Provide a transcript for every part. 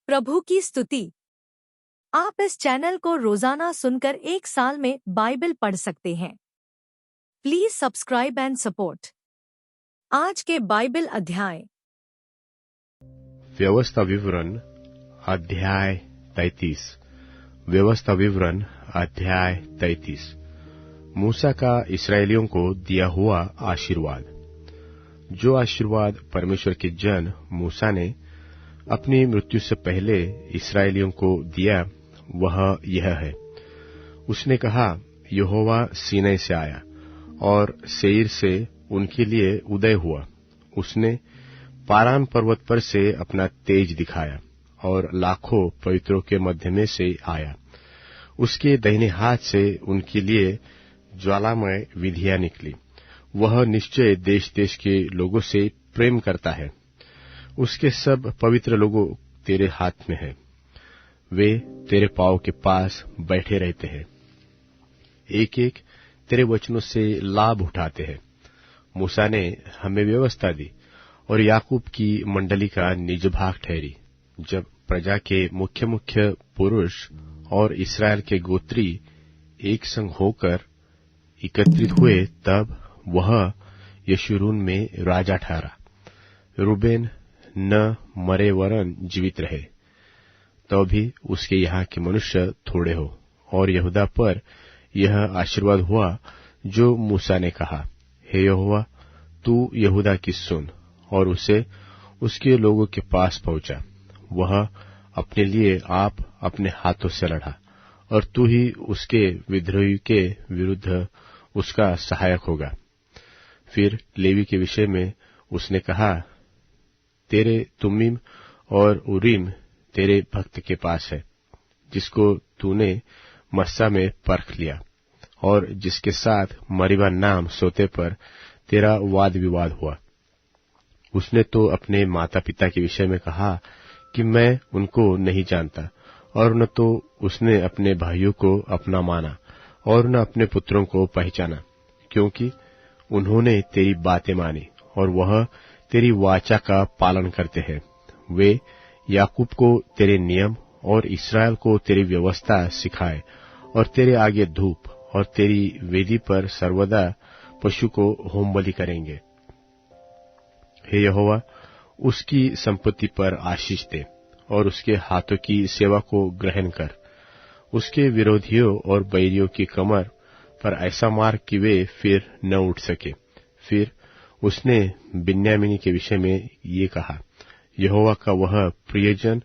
प्रभु की स्तुति। आप इस चैनल को रोजाना सुनकर 1 साल में बाइबल पढ़ सकते हैं। Please subscribe and support. आज के बाइबल अध्याय। व्यवस्था विवरण अध्याय 33। व्यवस्था विवरण अध्याय 33। मूसा का इस्राएलियों को दिया हुआ आशीर्वाद। जो आशीर्वाद परमेश्वर के जन मूसा ने अपनी मृत्यु से पहले इस्राएलियों को दिया वह यह है। उसने कहा, यहोवा सीनै से आया और सेईर से उनके लिए उदय हुआ। उसने पारान पर्वत पर से अपना तेज दिखाया और लाखों पवित्रों के मध्य में से आया। उसके दाहिने हाथ से उनके लिए ज्वालामय विधियां निकली। वह निश्चय देश देश के लोगों से प्रेम करता है। उसके सब पवित्र लोगों तेरे हाथ में है। वे तेरे पांव के पास बैठे रहते हैं। एक एक तेरे वचनों से लाभ उठाते हैं। मूसा ने हमें व्यवस्था दी और याकूब की मंडली का निज भाग ठहरी। जब प्रजा के मुख्य मुख्य पुरुष और इस्राएल के गोत्री एक संग होकर एकत्रित हुए, तब वह यशूरून में राजा ठहरा। रूबेन न मरे वरन जीवित रहे, तो भी उसके यहाँ के मनुष्य थोड़े हो। और यहूदा पर यह आशीर्वाद हुआ जो मूसा ने कहा, हे यहोवा, तू यहूदा की सुन। और उसे उसके लोगों के पास पहुंचा। वह अपने लिए आप अपने हाथों से लड़ा और तू ही उसके विद्रोही के विरुद्ध उसका सहायक होगा। फिर लेवी के विषय में उसने कहा, तेरे तुम्मीम और उरीम तेरे भक्त के पास है, जिसको तूने मस्सा में परख लिया और जिसके साथ मरीबा नाम सोते पर तेरा वाद विवाद हुआ। उसने तो अपने माता पिता के विषय में कहा कि मैं उनको नहीं जानता, और न तो उसने अपने भाइयों को अपना माना और न अपने पुत्रों को पहचाना, क्योंकि उन्होंने तेरी बातें मानी और वह तेरी वाचा का पालन करते हैं। वे याकूब को तेरे नियम और इस्राएल को तेरी व्यवस्था सिखाए और तेरे आगे धूप और तेरी वेदी पर सर्वदा पशु को होमबलि करेंगे। हे यहोवा, उसकी संपत्ति पर आशीष दे और उसके हाथों की सेवा को ग्रहण कर। उसके विरोधियों और बैरियों की कमर पर ऐसा मार कि वे फिर न उठ सके। फिर उसने बिन्यामीनी के विषय में ये कहा, यहोवा का वह प्रियजन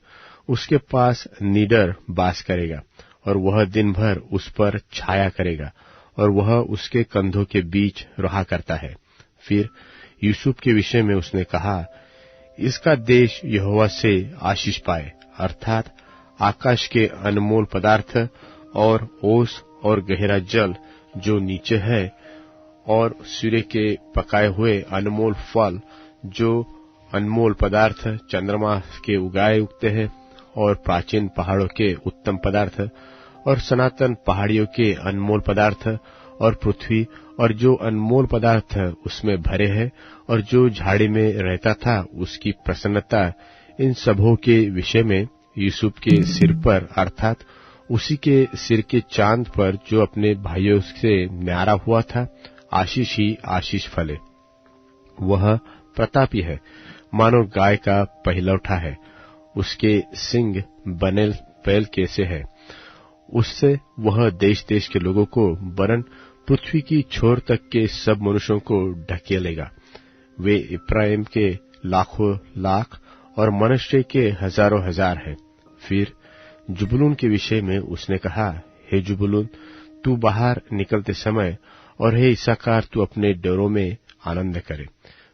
उसके पास निडर बास करेगा और वह दिन भर उस पर छाया करेगा और वह उसके कंधों के बीच रहा करता है। फिर यूसुफ के विषय में उसने कहा, इसका देश यहोवा से आशीष पाए, अर्थात आकाश के अनमोल पदार्थ और ओस और गहरा जल जो नीचे है, और सूर्य के पकाए हुए अनमोल फल जो अनमोल पदार्थ चंद्रमा के उगाए उगते हैं, और प्राचीन पहाड़ों के उत्तम पदार्थ और सनातन पहाड़ियों के अनमोल पदार्थ, और पृथ्वी और जो अनमोल पदार्थ उसमें भरे हैं, और जो झाड़ी में रहता था उसकी प्रसन्नता, इन सबों के विषय में यूसुफ के सिर पर, अर्थात उसी के सिर के चांद पर जो अपने भाइयों से न्यारा हुआ था, आशीष ही आशीष फले। वह प्रतापी है, मानो गाय का पहिलौठा है। उसके सिंग बनेल बैल कैसे है। उससे वह देश देश के लोगों को वरन पृथ्वी की छोर तक के सब मनुष्यों को ढकेलेगा। वे इब्राहिम के लाखों लाख और मनश्शे के हजारों हजार हैं। फिर जुबुलून के विषय में उसने कहा, हे जुबुलून, तू बाहर निकलते समय, और हे इस्साकार, तू अपने डेरों में आनंद करे।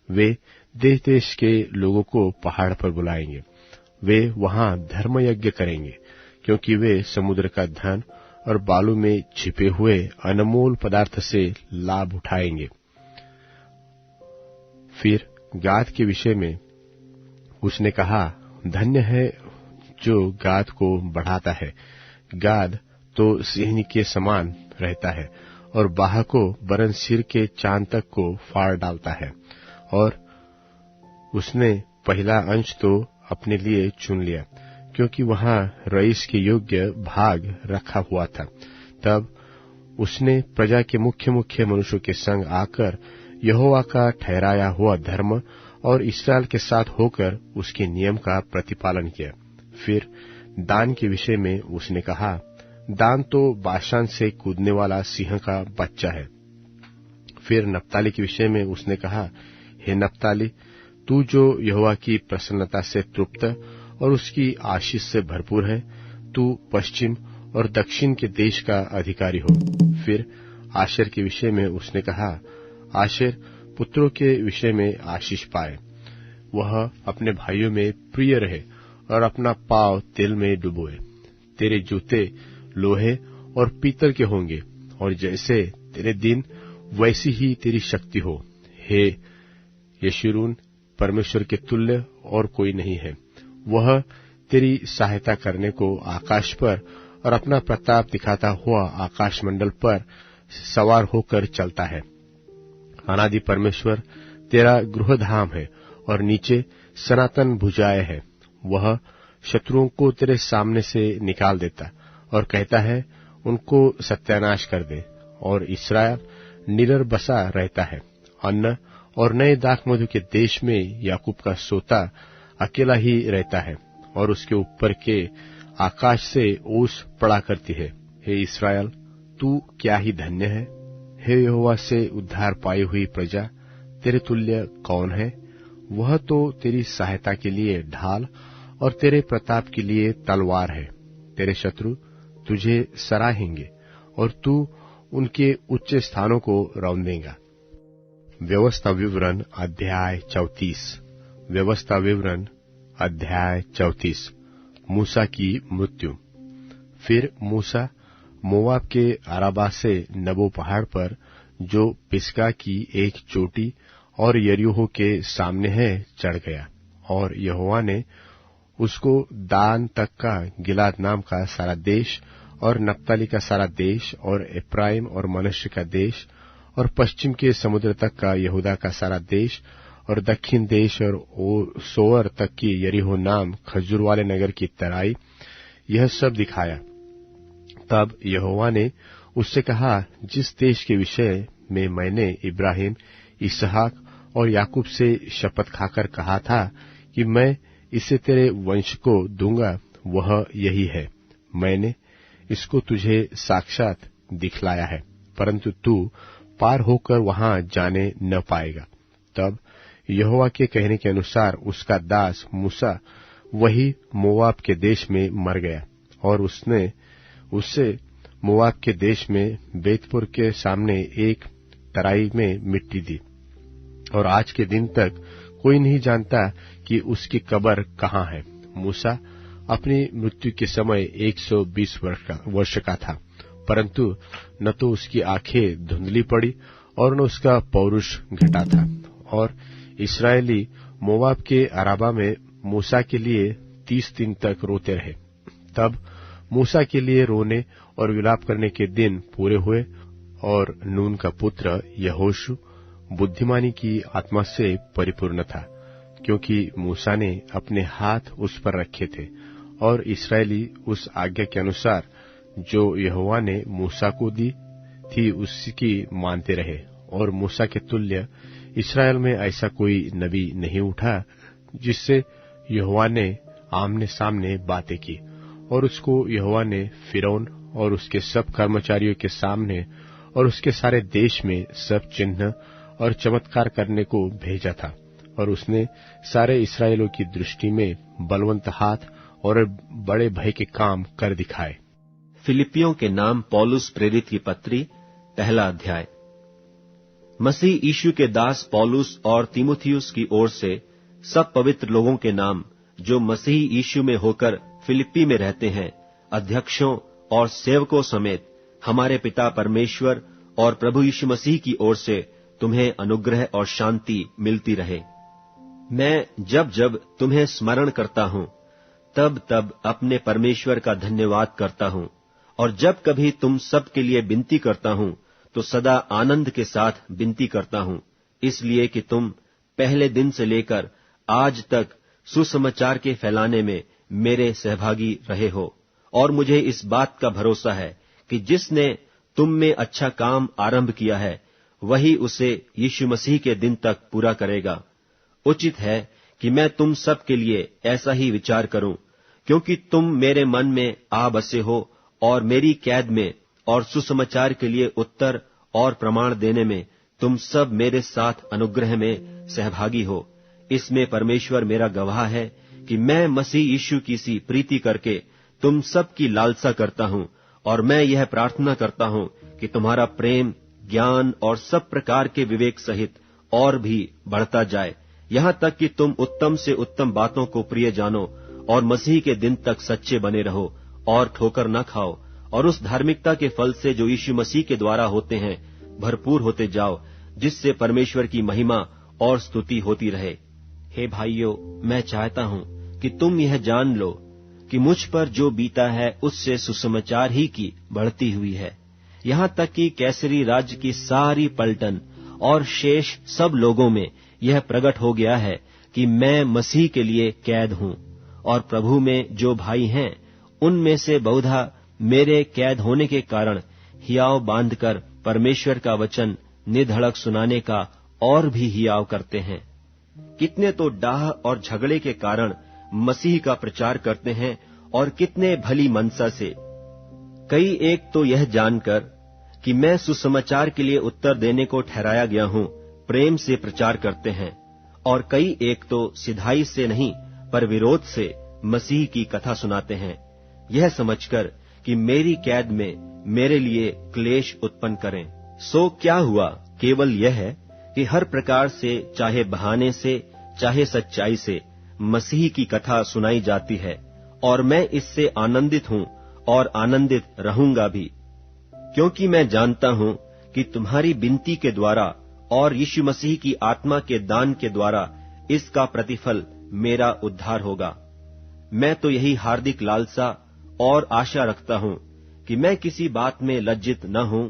वे देश देश के लोगों को पहाड़ पर बुलाएंगे। वे वहां धर्म यज्ञ करेंगे, क्योंकि वे समुद्र का धन और बालू में छिपे हुए अनमोल पदार्थ से लाभ उठाएंगे। फिर गाद के विषय में उसने कहा, धन्य है जो गाद को बढ़ाता है। गाद तो सिंह के समान रहता है और बाह को वरन सिर के चांद तक को फाड़ डालता है। और उसने पहला अंश तो अपने लिए चुन लिया, क्योंकि वहां रईस के योग्य भाग रखा हुआ था। तब उसने प्रजा के मुख्य मुख्य मनुष्यों के संग आकर यहोवा का ठहराया हुआ धर्म और इस्राएल के साथ होकर उसके नियम का प्रतिपालन किया। फिर दान के विषय में उसने कहा, दान तो बाशान से कूदने वाला सिंह का बच्चा है। फिर नप्ताली के विषय में उसने कहा, हे नप्ताली, तू जो यहोवा की प्रसन्नता से तृप्त और उसकी आशीष से भरपूर है, तू पश्चिम और दक्षिण के देश का अधिकारी हो। फिर आशेर के विषय में उसने कहा, आशेर पुत्रों के विषय में आशीष पाए, वह अपने भाइयों में प्रिय रहे और अपना पांव तेल में डुबोए। तेरे जूते लोहे और पीतल के होंगे, और जैसे तेरे दिन वैसी ही तेरी शक्ति हो। हे यशूरून, परमेश्वर के तुल्य और कोई नहीं है। वह तेरी सहायता करने को आकाश पर और अपना प्रताप दिखाता हुआ आकाश मंडल पर सवार होकर चलता है। अनादि परमेश्वर तेरा गृहधाम है और नीचे सनातन भुजाएं है। वह शत्रुओं को तेरे सामने से निकाल देता और कहता है, उनको सत्यानाश कर दे। और इस्राएल निडर बसा रहता है। अन्न और नए दाख मधु के देश में याकूब का सोता अकेला ही रहता है, और उसके ऊपर के आकाश से ओस पड़ा करती है। हे इस्राएल, तू क्या ही धन्य है। हे यहोवा से उद्धार पाई हुई प्रजा, तेरे तुल्य कौन है। वह तो तेरी सहायता के लिए ढाल और तेरे प्रताप के लिए तलवार है। तेरे शत्रु तुझे सराहेंगे और तू उनके उच्च स्थानों को रौंदेगा। व्यवस्था विवरण अध्याय 34। व्यवस्था विवरण अध्याय 34। मूसा की मृत्यु। फिर मूसा मोवाब के अराबा से नबो पहाड़ पर, जो पिस्गा की एक चोटी और यरीहो के सामने है, चढ़ गया। और यहोवा ने उसको दान तक का गिलाद नाम का सारा देश और नप्ताली का सारा देश और एफ्राइम और मनश्शे का देश और पश्चिम के समुद्र तक का यहूदा का सारा देश और दक्षिण देश और सोअर तक की यरीहो नाम खजूर वाले नगर की तराई, यह सब दिखाया। तब यहोवा ने उससे कहा, जिस देश के विषय में मैंने इब्राहिम, इसहाक और याकूब से शपथ खाकर कहा था कि मैं इसे तेरे वंश को दूंगा, वह यही है। मैंने इसको तुझे साक्षात दिखलाया है, परंतु तू पार होकर वहां जाने न पाएगा। तब यहोवा के कहने के अनुसार उसका दास मूसा वही मोवाब के देश में मर गया, और उससे मोवाब के देश में बेतपुर के सामने एक तराई में मिट्टी दी। और आज के दिन तक कोई नहीं जानता कि उसकी कब्र कहाँ है। मूसा अपनी मृत्यु के समय 120 वर्ष का था, परंतु न तो उसकी आंखें धुंधली पड़ी और न उसका पौरुष घटा था। और इस्राएली मोवाब के अराबा में मूसा के लिए 30 दिन तक रोते रहे। तब मूसा के लिए रोने और विलाप करने के दिन पूरे हुए, और नून का पुत्र यहोशू बुद्धिमानी की आत्मा से परिपूर्ण था, क्योंकि मूसा ने अपने हाथ उस पर रखे थे। और इस्राएली उस आज्ञा के अनुसार जो यहोवा ने मूसा को दी थी उसकी मानते रहे। और मूसा के तुल्य इस्राएल में ऐसा कोई नबी नहीं उठा जिससे यहोवा ने आमने सामने बातें की। और उसको यहोवा ने फिरौन और उसके सब कर्मचारियों के सामने और उसके सारे देश में सब चिन्ह और चमत्कार करने को भेजा था। और उसने सारे इस्राएलियों की दृष्टि में बलवंत हाथ और बड़े भय के काम कर दिखाए। फिलिपियों के नाम पौलुस प्रेरित की पत्री, पहला अध्याय। मसीह यीशु के दास पौलुस और तीमुथियुस की ओर से सब पवित्र लोगों के नाम जो मसीह यीशु में होकर फिलिप्पी में रहते हैं, अध्यक्षों और सेवकों समेत हमारे पिता परमेश्वर और प्रभु यीशु मसीह की ओर से तुम्हें अनुग्रह और शांति मिलती रहे। मैं जब जब तुम्हें स्मरण करता हूं, तब तब अपने परमेश्वर का धन्यवाद करता हूं, और जब कभी तुम सब के लिए विनती करता हूं, तो सदा आनंद के साथ विनती करता हूं, इसलिए कि तुम पहले दिन से लेकर आज तक सुसमाचार के फैलाने में मेरे सहभागी रहे हो। और मुझे इस बात का भरोसा है कि जिसने तुम में अच्छा काम आरंभ किया है, वही उसे यीशु मसीह के दिन तक पूरा करेगा। उचित है कि मैं तुम सब के लिए ऐसा ही विचार करूं, क्योंकि तुम मेरे मन में आ बसे हो और मेरी कैद में और सुसमाचार के लिए उत्तर और प्रमाण देने में तुम सब मेरे साथ अनुग्रह में सहभागी हो। इसमें परमेश्वर मेरा गवाह है कि मैं मसीह यीशु की सी प्रीति करके तुम सब की लालसा करता हूं, और मैं यह प्रार्थना करता हूं कि तुम्हारा प्रेम, ज्ञान और सब प्रकार के विवेक सहित और भी बढ़ता जाए, यहां तक कि तुम उत्तम से उत्तम बातों को प्रिय जानो और मसीह के दिन तक सच्चे बने रहो और ठोकर न खाओ, और उस धार्मिकता के फल से जो यीशु मसीह के द्वारा होते हैं भरपूर होते जाओ, जिससे परमेश्वर की महिमा और स्तुति होती रहे। हे भाइयों, मैं चाहता हूं कि तुम यह जान लो कि मुझ पर जो बीता है उससे सुसमाचार ही की बढ़ती हुई है, यहां तक कि कैसरी राज्य की सारी पलटन और शेष सब लोगों में यह प्रकट हो गया है कि मैं मसीह के लिए कैद हूं, और प्रभु में जो भाई हैं उनमें से बहुधा मेरे कैद होने के कारण हियाव बांधकर परमेश्वर का वचन निधड़क सुनाने का और भी हियाव करते हैं। कितने तो डाह और झगड़े के कारण मसीह का प्रचार करते हैं, और कितने भली मनसा से। कई एक तो यह जानकर कि मैं सुसमाचार के लिए उत्तर देने को ठहराया गया हूं, प्रेम से प्रचार करते हैं, और कई एक तो सिधाई से नहीं पर विरोध से मसीह की कथा सुनाते हैं, यह समझकर कि मेरी कैद में मेरे लिए क्लेश उत्पन्न करें। सो क्या हुआ? केवल यह है कि हर प्रकार से, चाहे बहाने से चाहे सच्चाई से, मसीह की कथा सुनाई जाती है, और मैं इससे आनंदित हूं और आनंदित रहूंगा भी, क्योंकि मैं जानता हूं कि तुम्हारी विनती के द्वारा और यीशु मसीह की आत्मा के दान के द्वारा इसका प्रतिफल मेरा उद्धार होगा। मैं तो यही हार्दिक लालसा और आशा रखता हूं कि मैं किसी बात में लज्जित न हूं,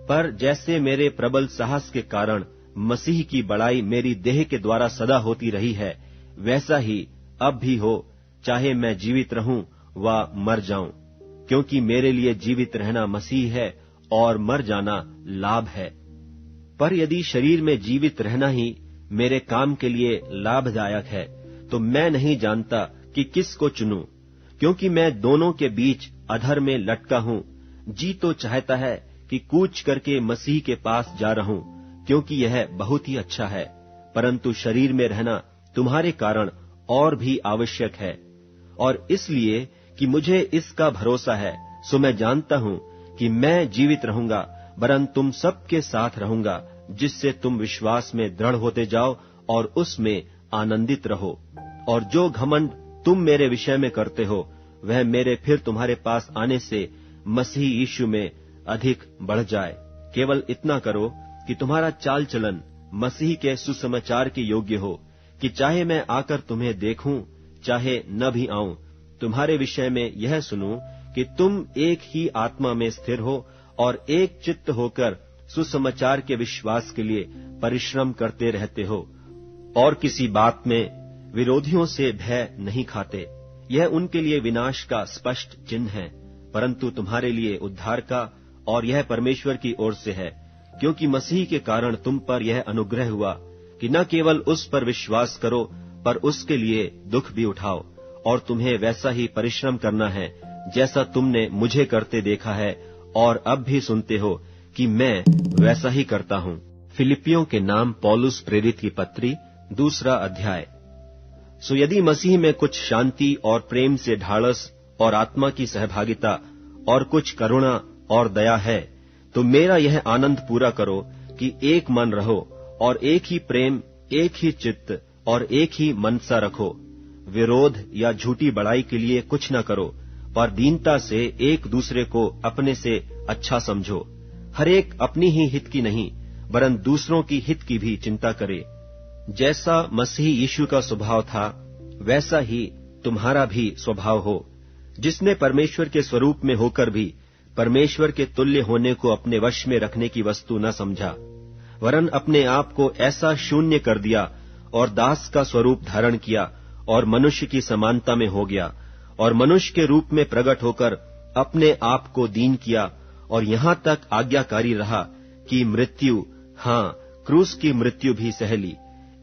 पर जैसे मेरे प्रबल साहस के कारण मसीह की बड़ाई मेरी देह के द्वारा सदा होती रही है, वैसा ही अब भी हो, चाहे मैं जीवित रहूं व मर जाऊं, क्योंकि मेरे लिए जीवित रहना मसीह है और मर जाना लाभ है। पर यदि शरीर में जीवित रहना ही मेरे काम के लिए लाभदायक है, तो मैं नहीं जानता कि किसको चुनूं, क्योंकि मैं दोनों के बीच अधर में लटका हूं। जी तो चाहता है कि कूच करके मसीह के पास जा रहूं, क्योंकि यह बहुत ही अच्छा है, परंतु शरीर में रहना तुम्हारे कारण और भी आवश्यक है। और इसलिए कि मुझे इसका भरोसा है, सो मैं जानता हूं कि मैं जीवित रहूंगा, वरन तुम सबके साथ रहूंगा, जिससे तुम विश्वास में दृढ़ होते जाओ और उसमें आनंदित रहो। और जो घमंड तुम मेरे विषय में करते हो, वह मेरे फिर तुम्हारे पास आने से मसीह यीशु में अधिक बढ़ जाए। केवल इतना करो कि तुम्हारा चाल चलन मसीह के सुसमाचार के योग्य हो, कि चाहे मैं आकर तुम्हें देखूं चाहे न भी आऊं, तुम्हारे विषय में यह सुनूं कि तुम एक ही आत्मा में स्थिर हो और एक चित्त होकर सुसमाचार के विश्वास के लिए परिश्रम करते रहते हो, और किसी बात में विरोधियों से भय नहीं खाते। यह उनके लिए विनाश का स्पष्ट चिन्ह है, परंतु तुम्हारे लिए उद्धार का, और यह परमेश्वर की ओर से है, क्योंकि मसीह के कारण तुम पर यह अनुग्रह हुआ कि न केवल उस पर विश्वास करो, पर उसके लिए दुख भी उठाओ। और तुम्हें वैसा ही परिश्रम करना है जैसा तुमने मुझे करते देखा है, और अब भी सुनते हो कि मैं वैसा ही करता हूं। फिलिपियों के नाम पौलुस प्रेरित की पत्री, 2 अध्याय। सो यदि मसीह में कुछ शांति और प्रेम से ढाढ़स और आत्मा की सहभागिता और कुछ करुणा और दया है, तो मेरा यह आनंद पूरा करो कि एक मन रहो और एक ही प्रेम, एक ही चित्त और एक ही मनसा रखो। विरोध या झूठी बड़ाई के लिए कुछ न करो, पर दीनता से एक दूसरे को अपने से अच्छा समझो। हर एक अपनी ही हित की नहीं, वरन दूसरों की हित की भी चिंता करे। जैसा मसीह यीशु का स्वभाव था, वैसा ही तुम्हारा भी स्वभाव हो, जिसने परमेश्वर के स्वरूप में होकर भी परमेश्वर के तुल्य होने को अपने वश में रखने की वस्तु न समझा, वरन अपने आप को ऐसा शून्य कर दिया और दास का स्वरूप धारण किया और मनुष्य की समानता में हो गया, और मनुष्य के रूप में प्रकट होकर अपने आप को दीन किया और यहाँ तक आज्ञाकारी रहा कि मृत्यु, हाँ, क्रूस की मृत्यु भी सह ली।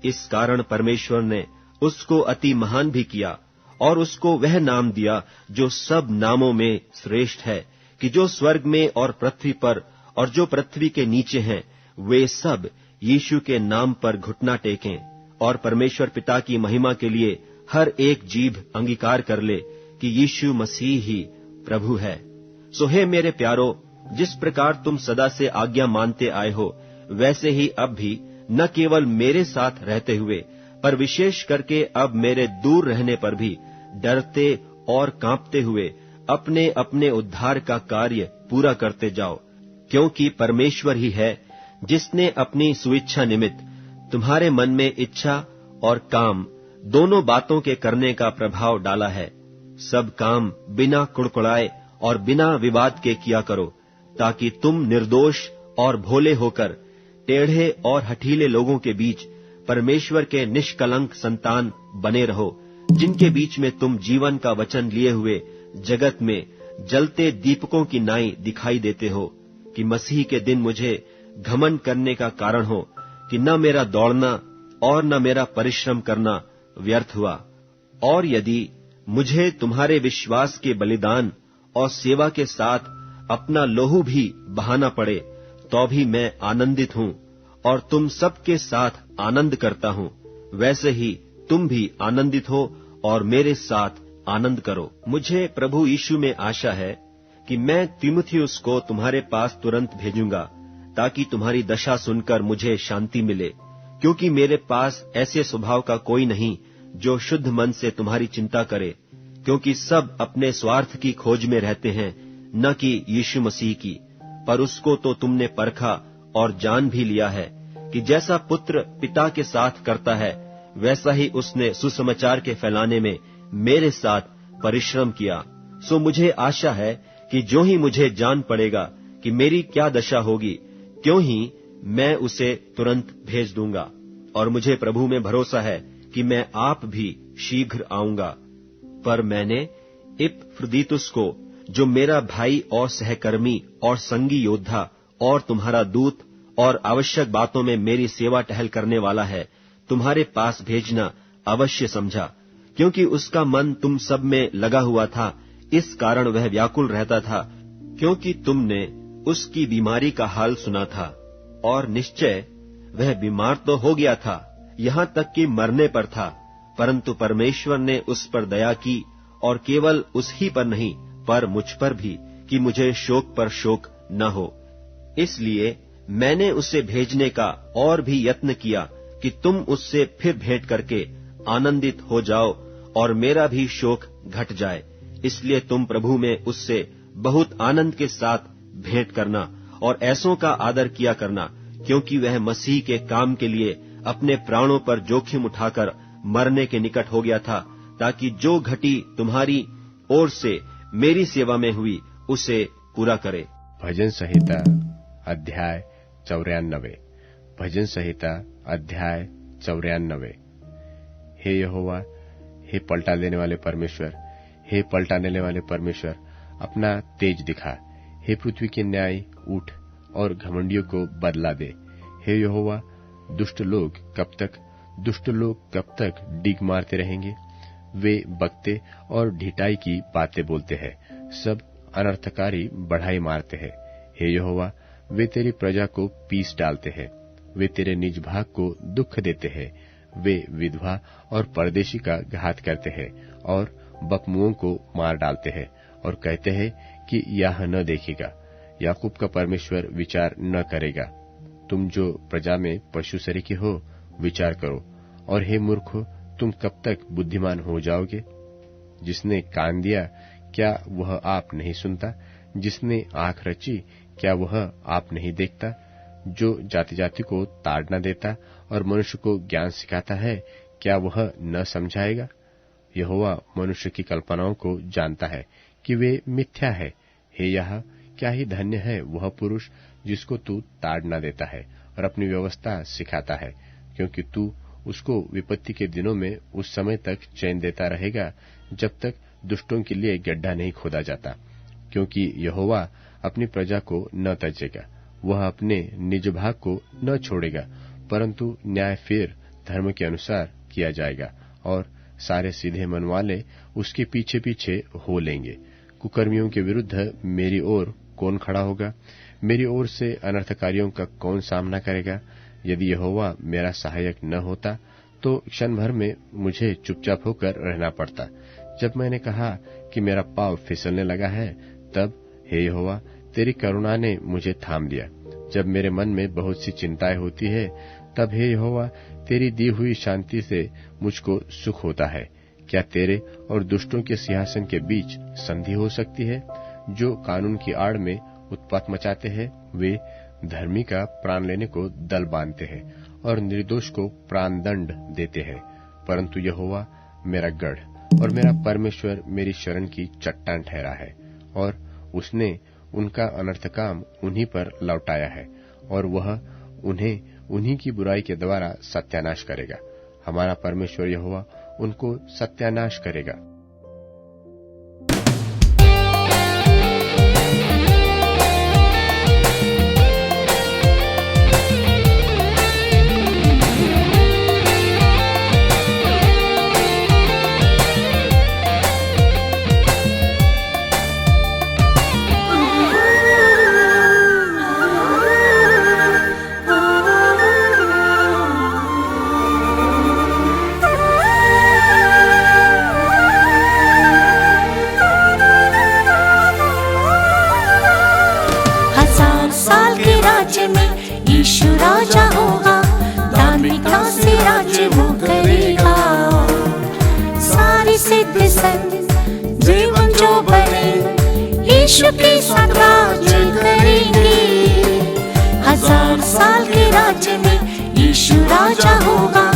इस कारण परमेश्वर ने उसको अति महान भी किया और उसको वह नाम दिया जो सब नामों में श्रेष्ठ है, कि जो स्वर्ग में और पृथ्वी पर और जो पृथ्वी के नीचे हैं, वे सब यीशु के नाम पर घुटना टेकें और परमेश्वर पिता की महिमा के लिए हर एक जीभ अंगीकार कर ले कि यीशु मसीह ही प्रभु है। सो हे मेरे प्यारो, जिस प्रकार तुम सदा से आज्ञा मानते आए हो, वैसे ही अब भी न केवल मेरे साथ रहते हुए, पर विशेष करके अब मेरे दूर रहने पर भी डरते और कांपते हुए अपने अपने उद्धार का कार्य पूरा करते जाओ, क्योंकि परमेश्वर ही है जिसने अपनी सुइच्छा निमित्त तुम्हारे मन में इच्छा और काम दोनों बातों के करने का प्रभाव डाला है। सब काम बिना कुड़कुड़ाए और बिना विवाद के किया करो, ताकि तुम निर्दोष और भोले होकर टेढ़े और हठीले लोगों के बीच परमेश्वर के निष्कलंक संतान बने रहो, जिनके बीच में तुम जीवन का वचन लिए हुए जगत में जलते दीपकों की नाई दिखाई देते हो, कि मसीह के दिन मुझे घमंड करने का कारण हो कि न मेरा दौड़ना और न मेरा परिश्रम करना व्यर्थ हुआ। और यदि मुझे तुम्हारे विश्वास के बलिदान और सेवा के साथ अपना लोहू भी बहाना पड़े, तो भी मैं आनंदित हूँ और तुम सबके साथ आनंद करता हूँ। वैसे ही तुम भी आनंदित हो और मेरे साथ आनंद करो। मुझे प्रभु यीशु में आशा है कि मैं तीमुथियुस को तुम्हारे पास तुरंत भेजूंगा, ताकि तुम्हारी दशा सुनकर मुझे शांति मिले, क्योंकि मेरे पास ऐसे स्वभाव का कोई नहीं जो शुद्ध मन से तुम्हारी चिंता करे, क्योंकि सब अपने स्वार्थ की खोज में रहते हैं, न कि यीशु मसीह की। पर उसको तो तुमने परखा और जान भी लिया है कि जैसा पुत्र पिता के साथ करता है, वैसा ही उसने सुसमाचार के फैलाने में मेरे साथ परिश्रम किया। सो मुझे आशा है कि जो ही मुझे जान पड़ेगा कि मेरी क्या दशा होगी, त्यों ही मैं उसे तुरंत भेज दूंगा। और मुझे प्रभु में भरोसा है कि मैं आप भी शीघ्र आऊंगा। पर मैंने इपफ्रुदीतुस को, जो मेरा भाई और सहकर्मी और संगी योद्धा और तुम्हारा दूत और आवश्यक बातों में मेरी सेवा टहल करने वाला है, तुम्हारे पास भेजना अवश्य समझा, क्योंकि उसका मन तुम सब में लगा हुआ था। इस कारण वह व्याकुल रहता था, क्योंकि तुमने उसकी बीमारी का हाल सुना था। और निश्चय वह बीमार तो हो गया था, यहाँ तक कि मरने पर था, परंतु परमेश्वर ने उस पर दया की, और केवल उस ही पर नहीं पर मुझ पर भी, कि मुझे शोक पर शोक न हो। इसलिए मैंने उसे भेजने का और भी यत्न किया कि तुम उससे फिर भेंट करके आनंदित हो जाओ और मेरा भी शोक घट जाए। इसलिए तुम प्रभु में उससे बहुत आनंद के साथ भेंट करना और ऐसों का आदर किया करना, क्योंकि वह मसीह के काम के लिए अपने प्राणों पर जोखिम उठाकर मरने के निकट हो गया था, ताकि जो घटी तुम्हारी ओर से मेरी सेवा में हुई उसे पूरा करे। भजन संहिता अध्याय 94। भजन संहिता अध्याय 94। हे यहोवा, हे पलटा देने वाले परमेश्वर, हे पलटा देने वाले परमेश्वर, अपना तेज दिखा। हे पृथ्वी के न्याय उठ और घमंडियों को बदला दे। हे यहोवा, दुष्ट लोग कब तक डीग मारते रहेंगे? वे बकते और ढिठाई की बातें बोलते हैं, सब अनर्थकारी बढ़ाई मारते हैं। हे यहोवा, वे तेरी प्रजा को पीस डालते हैं, वे तेरे निज भाग को दुख देते हैं। वे विधवा और परदेशी का घात करते हैं और बकमुओं को मार डालते हैं, और कहते हैं कि यह न देखेगा, याकूब का परमेश्वर विचार न करेगा। तुम जो प्रजा में पशु सरीखे हो, विचार करो। और हे मूर्खो, तुम कब तक बुद्धिमान हो जाओगे? जिसने कान दिया, क्या वह आप नहीं सुनता? जिसने आंख रची, क्या वह आप नहीं देखता? जो जाति जाति को ताड़ना देता और मनुष्य को ज्ञान सिखाता है, क्या वह न समझाएगा? यहोवा मनुष्य की कल्पनाओं को जानता है कि वे मिथ्या है। हे यह क्या ही धन्य है वह पुरुष जिसको तू ताड़ना देता है और अपनी व्यवस्था सिखाता है, क्योंकि तू उसको विपत्ति के दिनों में उस समय तक चैन देता रहेगा जब तक दुष्टों के लिए गड्ढा नहीं खोदा जाता, क्योंकि यहोवा अपनी प्रजा को न त्याजेगा। वह अपने निज भाग को न छोड़ेगा, परंतु न्याय फिर धर्म के अनुसार किया जाएगा और सारे सीधे मन वाले उसके पीछे पीछे हो लेंगे। कुकर्मियों के विरुद्ध मेरी ओर कौन खड़ा होगा? मेरी ओर से अनर्थकारियों का कौन सामना करेगा? यदि यहोवा मेरा सहायक न होता तो क्षण भर में मुझे चुपचाप होकर रहना पड़ता। जब मैंने कहा कि मेरा पांव फिसलने लगा है, तब हे यहोवा तेरी करुणा ने मुझे थाम लिया। जब मेरे मन में बहुत सी चिंताएं होती है, तब हे यहोवा तेरी दी हुई शांति से मुझको सुख होता है। क्या तेरे और दुष्टों के सिंहासन के बीच संधि हो सकती है? जो कानून की आड़ में उत्पात मचाते हैं, वे धर्मी का प्राण लेने को दल बांधते हैं और निर्दोष को प्राण दंड देते हैं। परंतु यहोवा मेरा गढ़ और मेरा परमेश्वर मेरी शरण की चट्टान ठहरा है, और उसने उनका अनर्थ काम उन्हीं पर लौटाया है, और वह उन्हें उन्हीं की बुराई के द्वारा सत्यानाश करेगा। हमारा परमेश्वर यहोवा उनको सत्यानाश करेगा। यीशु राजा होगा, धार्मिकता से राज्य वो करेगा। सारे सिद्ध संत जीवन जो बने यीशु के साथ राज्य करेंगे। 1000 साल के राज्य में यीशु राजा होगा,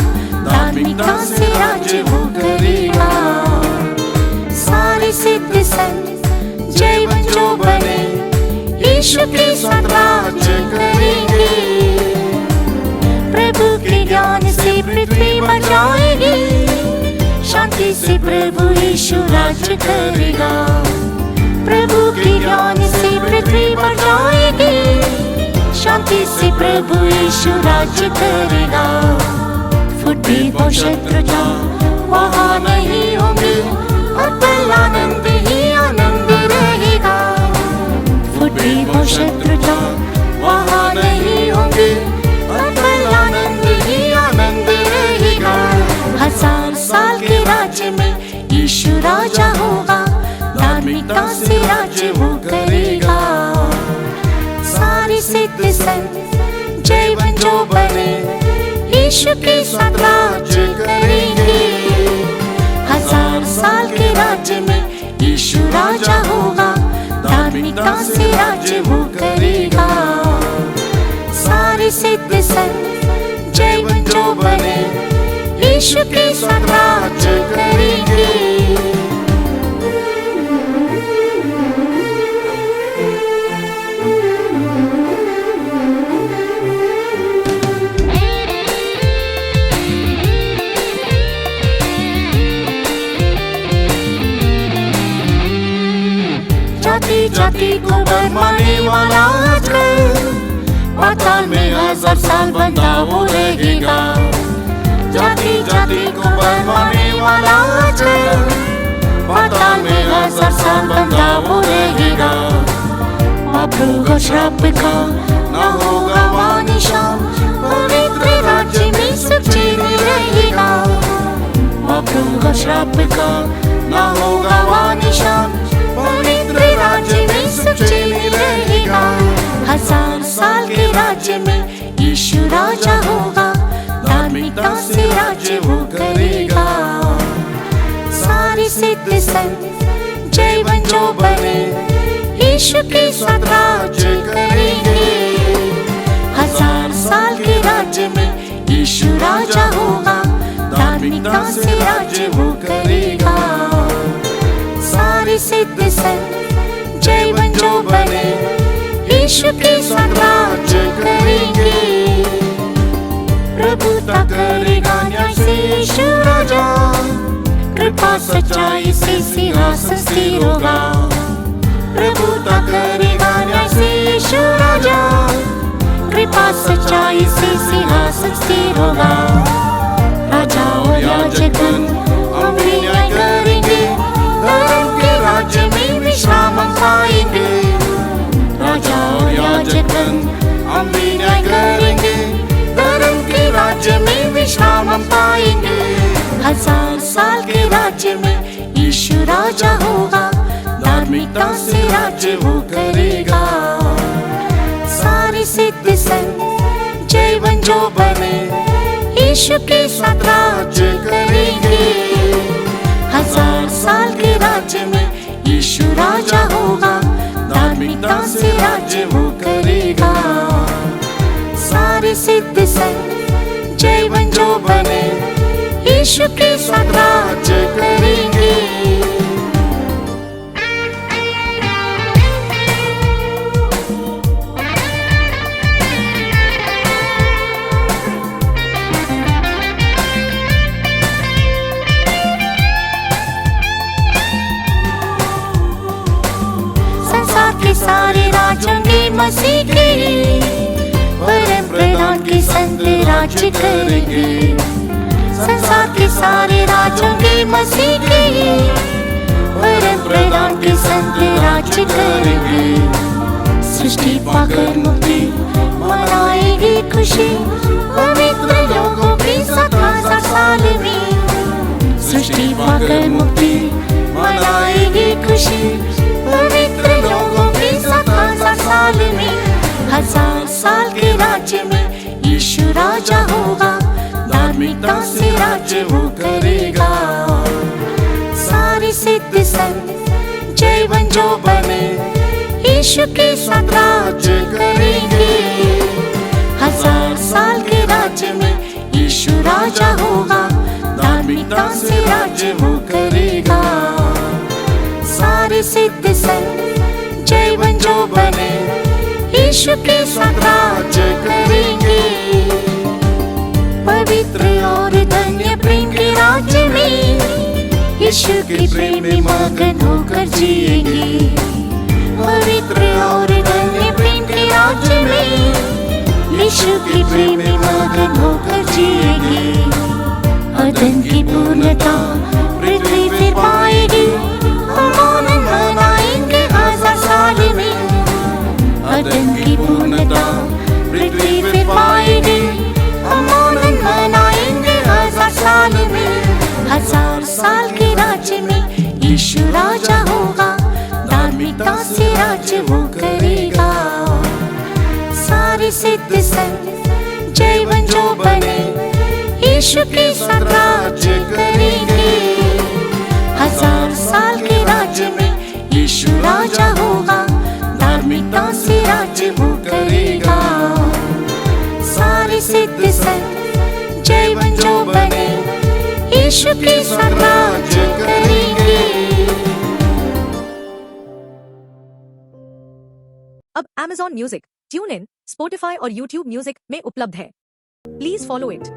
धार्मिकता से राज्य वो करेगा। सारे सिद्ध संत जीवन जो बने यीशु के साथ राज्य करेंगे। प्रभु के ज्ञान से पृथ्वी बन जाएगी, शांति से प्रभु यीशु राज्य करेगा। प्रभु के ज्ञान से पृथ्वी बन जाएगी, शांति से प्रभु यीशु राज्य करेगा। फुटे वो शत्रु वहाँ नहीं होंगे, अतल आनंद ही आनंद रहेगा। फुटे वो शत्रु वहाँ नहीं होंगे, अतल आनंद ही आनंद रहेगा। 1000 साल के राज्य में यीशु राजा होगा, धार्मिकता से राज्य वो करेगा। सारे सिद्ध संत जीवन जो बने यीशु के साथ राज्य करेंगे। 1000 साल के राज्य में यीशु राजा होगा, धार्मिकता से राज्य वो करेगा। सारे सिद्ध संत जीवन जो बने यीशु के साथ राज्य करेंगे। जाति जाति को बरमाने वाला आजकल, पाताल में 1000 साल बंधा वो रहेगा। जाति जाति को बरमाने वाला आजकल, पाताल में 1000 साल बंधा वो रहेगा। पापों को श्राप का न होगा वहाँ निशान, पवित्र राज्य में सुख चैन रहेगा। पापों को श्राप का न होगा वहाँ निशान, पवित्र राज्य में सुख चैन रहेगा। 1000 साल के राज्य में यीशु राजा होगा, धार्मिकता से राज्य वो करेगा। सारे सिद्ध संत जीवन जो बने यीशु के साथ राज्य करेंगे। 1000 साल के राज्य में यीशु राजा होगा, धार्मिकता से राज्य वो करेगा। सारे सिद्ध संत जीवन जो बने यीशु के साथ राज्य करेंगे। प्रभुता करेगा न्याय से यीशु राजा, कृपा सच्चाई से सिंहासन स्थिर होगा। प्रभुता करेगा न्याय से यीशु राजा, कृपा सच्चाई से सिंहासन स्थिर होगा। राजा और याजकगण हम भी न्याय करेंगे, धर्म के राज्य में विश्राम हम पाएंगे। राजा और याजकगण हम भी न्याय करेंगे, धर्म के राज्य में विश्राम हम पाएंगे। 1000 साल के राज्य में यीशु राजा होगा, धार्मिकता से राज्य वो करेगा। सारे सिद्ध संत जीवन जो बने यीशु के साथ राज्य करेंगे। 1000 साल के राज्य में यीशु राजा होगा, धार्मिकता से राज्य वो करेगा। सारे सिद्ध संत जीवन जो बने यीशु के साथ राज्य करेंगे। संसार के सारे राज्यों की मसीह के परम प्रधान के संत राज्य करेंगे। संसार के सारे राज्यों के मसीह के परम प्रधान के संत राज्य करेंगे। सृष्टि पाकर मुक्ति मनाएगी खुशी, पवित्र लोगों के साथ 1000 साल में। सृष्टि पाकर मुक्ति मनाएगी खुशी, पवित्र लोगों के साथ 1000 साल में। 1000 साल के राज्य में यीशु राजा होगा, धार्मिकता से राज्य वो करेगा। सारे सिद्ध संत जीवन जो बने यीशु के साथ राज्य करेंगे। 1000 साल के राज्य में यीशु राजा होगा, धार्मिकता से राज्य वो करेगा। सारे सिद्ध संत जीवन जो बने यीशु के साथ राज्य करेंगे। पवित्र और धन्य प्रेम के राज्य में यीशु के प्रेम में मगन होकर जिएंगे। पवित्र और धन्य प्रेम के राज्य में यीशु के प्रेम में मगन होकर जिएंगे। अदन की पूर्णता पृथ्वी फिर पाएगी, हम आनंद मनाएंगे 1000 साल में। अदन की पूर्णता पृथ्वी फिर पाएगी, हम आनंद मनाएंगे 1000 साल में। 1000 साल के राज्य में यीशु राजा होगा, धार्मिकता से राज्य वो करेगा। सारे सिद्ध संत जीवन जो बने यीशु के साथ राज्य करेंगे। 1000 साल के राज्य में यीशु राजा होगा, धार्मिकता से राज्य वो करेगा। सारे सिद्ध संत जीवन जो बने यीशु के साथ राज्य करेंगे। अब Amazon music, tune in, Spotify और YouTube म्यूजिक में उपलब्ध है। Please follow it.